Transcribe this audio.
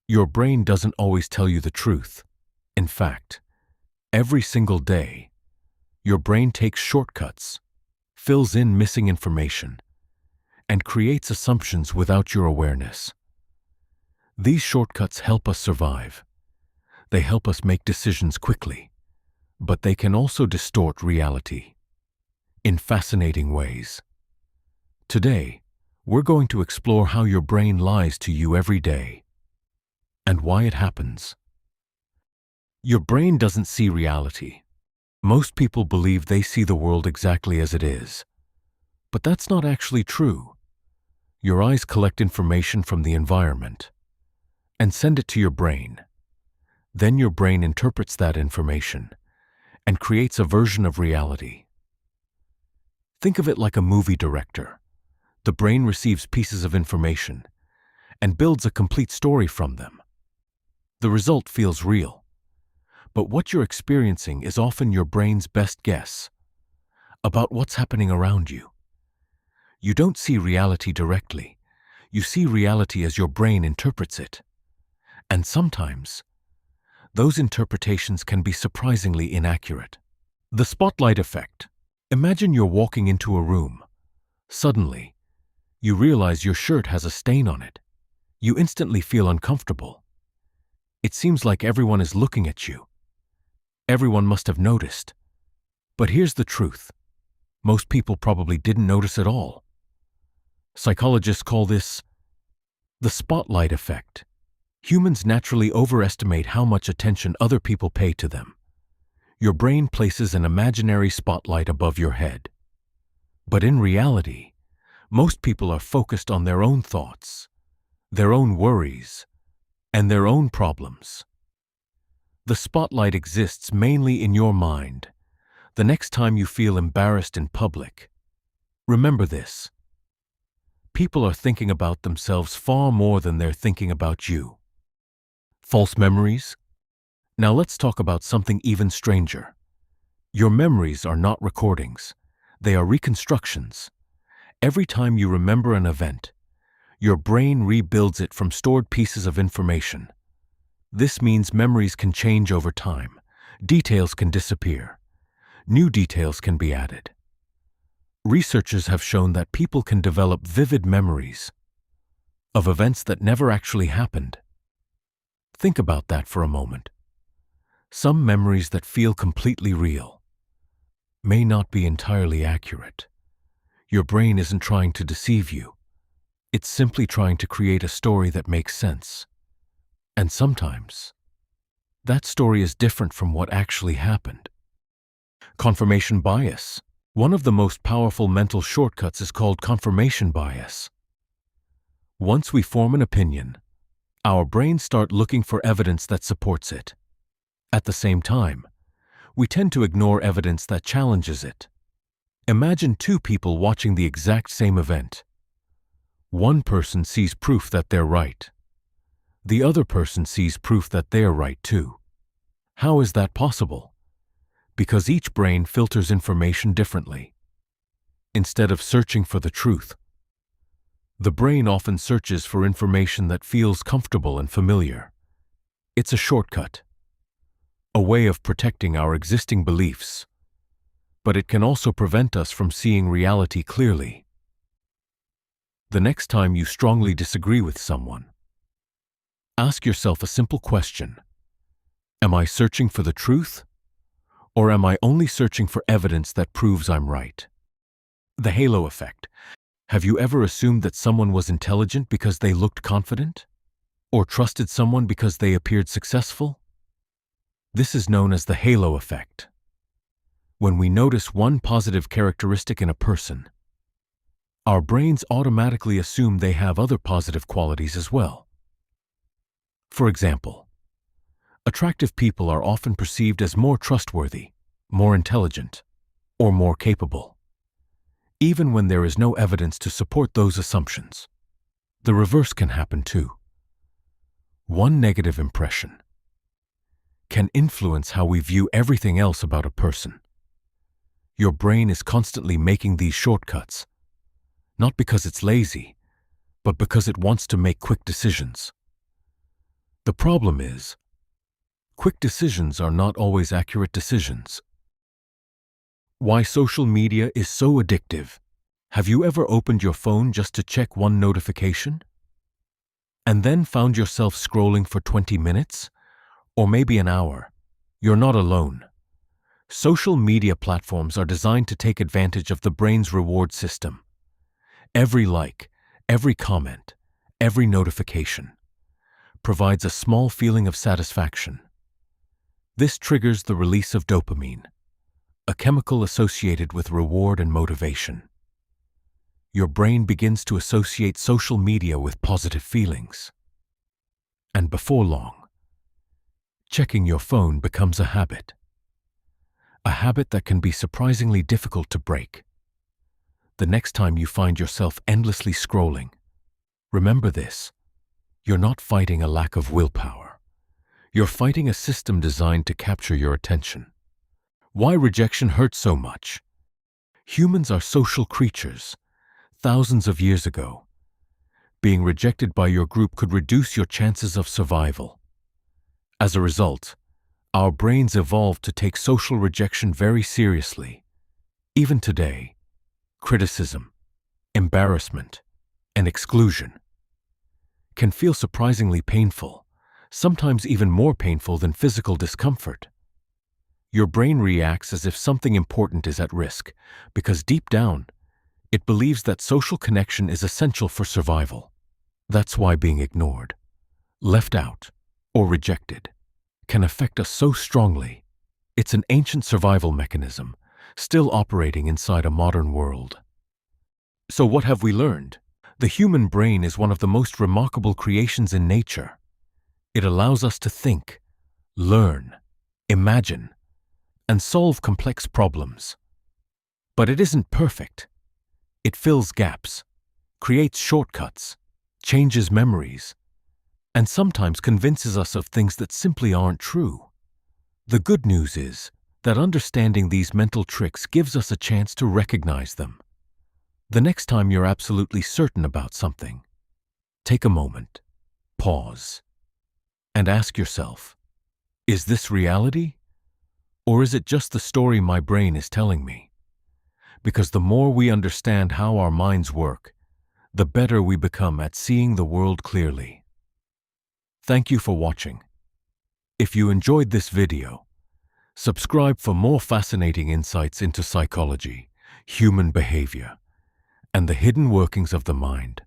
Your brain doesn't always tell you the truth. In fact, every single day, your brain takes shortcuts, fills in missing information, and creates assumptions without your awareness. These shortcuts help us survive. They help us make decisions quickly, but they can also distort reality in fascinating ways. Today, we're going to explore how your brain lies to you every day and why it happens. Your brain doesn't see reality. Most people believe they see the world exactly as it is, but that's not actually true. Your eyes collect information from the environment and send it to your brain. Then your brain interprets that information and creates a version of reality. Think of it like a movie director. The brain receives pieces of information and builds a complete story from them. The result feels real, but what you're experiencing is often your brain's best guess about what's happening around you. You don't see reality directly. You see reality as your brain interprets it. And sometimes, those interpretations can be surprisingly inaccurate. The spotlight effect. Imagine you're walking into a room. Suddenly, you realize your shirt has a stain on it. You instantly feel uncomfortable. It seems like everyone is looking at you. Everyone must have noticed. But here's the truth. Most people probably didn't notice at all. Psychologists call this the spotlight effect. Humans naturally overestimate how much attention other people pay to them. Your brain places an imaginary spotlight above your head. But in reality, most people are focused on their own thoughts, their own worries, and their own problems. The spotlight exists mainly in your mind. The next time you feel embarrassed in public, remember this. People are thinking about themselves far more than they're thinking about you. False memories? Now let's talk about something even stranger. Your memories are not recordings. They are reconstructions. Every time you remember an event, your brain rebuilds it from stored pieces of information. This means memories can change over time. Details can disappear. New details can be added. Researchers have shown that people can develop vivid memories of events that never actually happened. Think about that for a moment. Some memories that feel completely real may not be entirely accurate. Your brain isn't trying to deceive you. It's simply trying to create a story that makes sense. And sometimes, that story is different from what actually happened. Confirmation bias. One of the most powerful mental shortcuts is called confirmation bias. Once we form an opinion, our brains start looking for evidence that supports it. At the same time, we tend to ignore evidence that challenges it. Imagine two people watching the exact same event. One person sees proof that they're right. The other person sees proof that they're right too. How is that possible? Because each brain filters information differently. Instead of searching for the truth, the brain often searches for information that feels comfortable and familiar. It's a shortcut, a way of protecting our existing beliefs, but it can also prevent us from seeing reality clearly. The next time you strongly disagree with someone, ask yourself a simple question. Am I searching for the truth? Or am I only searching for evidence that proves I'm right? The halo effect. Have you ever assumed that someone was intelligent because they looked confident? Or trusted someone because they appeared successful? This is known as the halo effect. When we notice one positive characteristic in a person, our brains automatically assume they have other positive qualities as well. For example, attractive people are often perceived as more trustworthy, more intelligent, or more capable, even when there is no evidence to support those assumptions. The reverse can happen too. One negative impression can influence how we view everything else about a person. Your brain is constantly making these shortcuts, not because it's lazy, but because it wants to make quick decisions. The problem is, quick decisions are not always accurate decisions. Why social media is so addictive. Have you ever opened your phone just to check one notification? And then found yourself scrolling for 20 minutes? Or maybe an hour? You're not alone. Social media platforms are designed to take advantage of the brain's reward system. Every like, every comment, every notification provides a small feeling of satisfaction. This triggers the release of dopamine, a chemical associated with reward and motivation. Your brain begins to associate social media with positive feelings. And before long, checking your phone becomes a habit that can be surprisingly difficult to break. The next time you find yourself endlessly scrolling, remember this: you're not fighting a lack of willpower. You're fighting a system designed to capture your attention. Why rejection hurts so much? Humans are social creatures. Thousands of years ago, being rejected by your group could reduce your chances of survival. As a result, our brains evolved to take social rejection very seriously. Even today, criticism, embarrassment, and exclusion can feel surprisingly painful, sometimes even more painful than physical discomfort. Your brain reacts as if something important is at risk, because deep down, it believes that social connection is essential for survival. That's why being ignored, left out, or rejected can affect us so strongly. It's an ancient survival mechanism, still operating inside a modern world. So what have we learned? The human brain is one of the most remarkable creations in nature. It allows us to think, learn, imagine, and solve complex problems. But it isn't perfect. It fills gaps, creates shortcuts, changes memories, and sometimes convinces us of things that simply aren't true. The good news is that understanding these mental tricks gives us a chance to recognize them. The next time you're absolutely certain about something, take a moment, pause, and ask yourself, is this reality? Or is it just the story my brain is telling me? Because the more we understand how our minds work, the better we become at seeing the world clearly. Thank you for watching. If you enjoyed this video, subscribe for more fascinating insights into psychology, human behavior, and the hidden workings of the mind.